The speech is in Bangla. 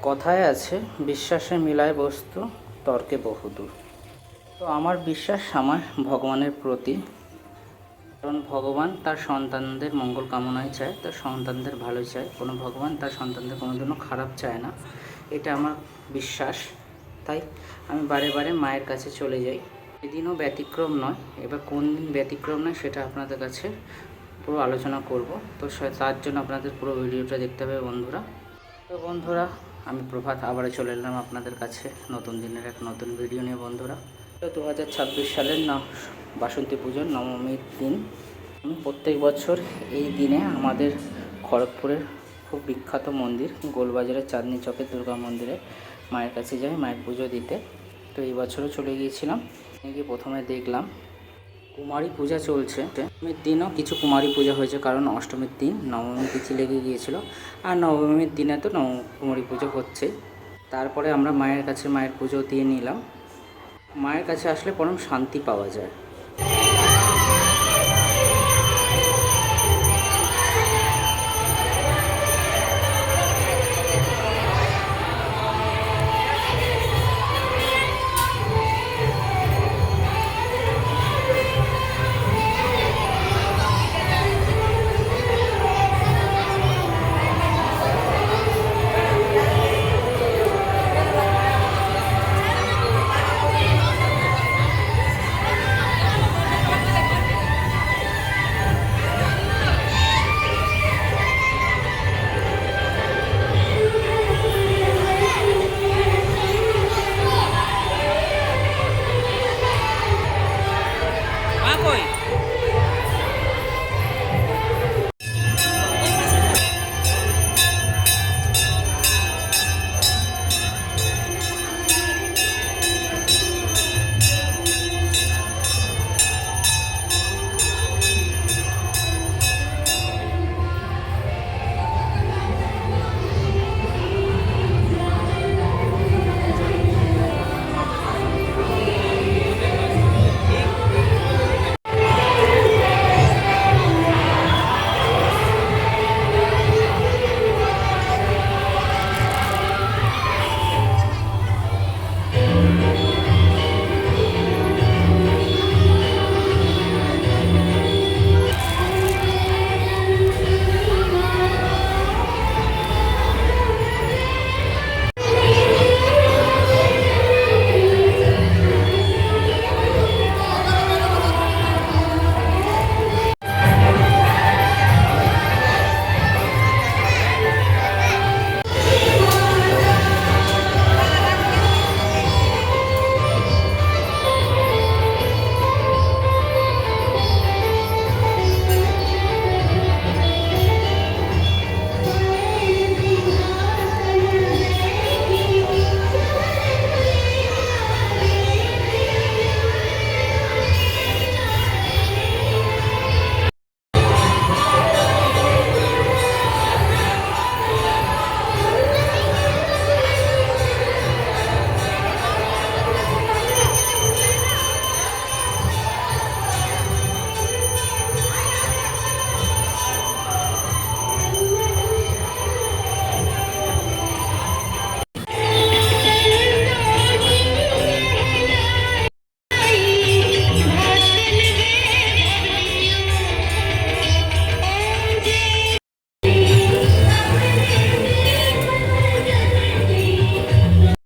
কথায় আছে, বিশ্বাসে মিলায় বস্তু, তর্কে বহুদূর। তো আমার বিশ্বাস আমার ভগবানের প্রতি, কারণ ভগবান তার সন্তানদের মঙ্গল কামনায় চায়, তার সন্তানদের ভালো চায়। কোনো ভগবান তার সন্তানদের কোনোদিনও খারাপ চায় না, এটা আমার বিশ্বাস। তাই আমি বারে বারে মায়ের কাছে চলে যাই। এদিনও ব্যতিক্রম নয়। এবার কোন দিন ব্যতিক্রম নয় সেটা আপনাদের কাছে পুরো আলোচনা করব। তো তার জন্য আপনাদের পুরো ভিডিওটা দেখতে হবে বন্ধুরা। তো বন্ধুরা, আমি প্রভাত আবারও চলে এলাম আপনাদের কাছে নতুন দিনের এক নতুন ভিডিও নিয়ে বন্ধুরা। তো 2026 সালের বাসন্তী পুজোর নবমীর দিন। আমি প্রত্যেক বছর এই দিনে আমাদের খড়গপুরের খুব বিখ্যাত মন্দির গোলবাজারের চাঁদনি চকের দুর্গা মন্দিরে মায়ের কাছে যাই মায়ের পুজো দিতে। তো এই বছরও চলে গিয়েছিলাম। গিয়ে প্রথমে দেখলাম কুমারী পূজা চলছে। অষ্টমীর দিনও কিছু কুমারী পূজা হয়েছে, কারণ অষ্টমীর দিন নবমী তিথি লেগে গিয়েছিল, আর নবমীর দিনে তো কুমারী পুজো হচ্ছে। তারপরে আমরা মায়ের কাছে মায়ের পুজো দিয়ে নিলাম। মায়ের কাছে আসলে পরম শান্তি পাওয়া যায়।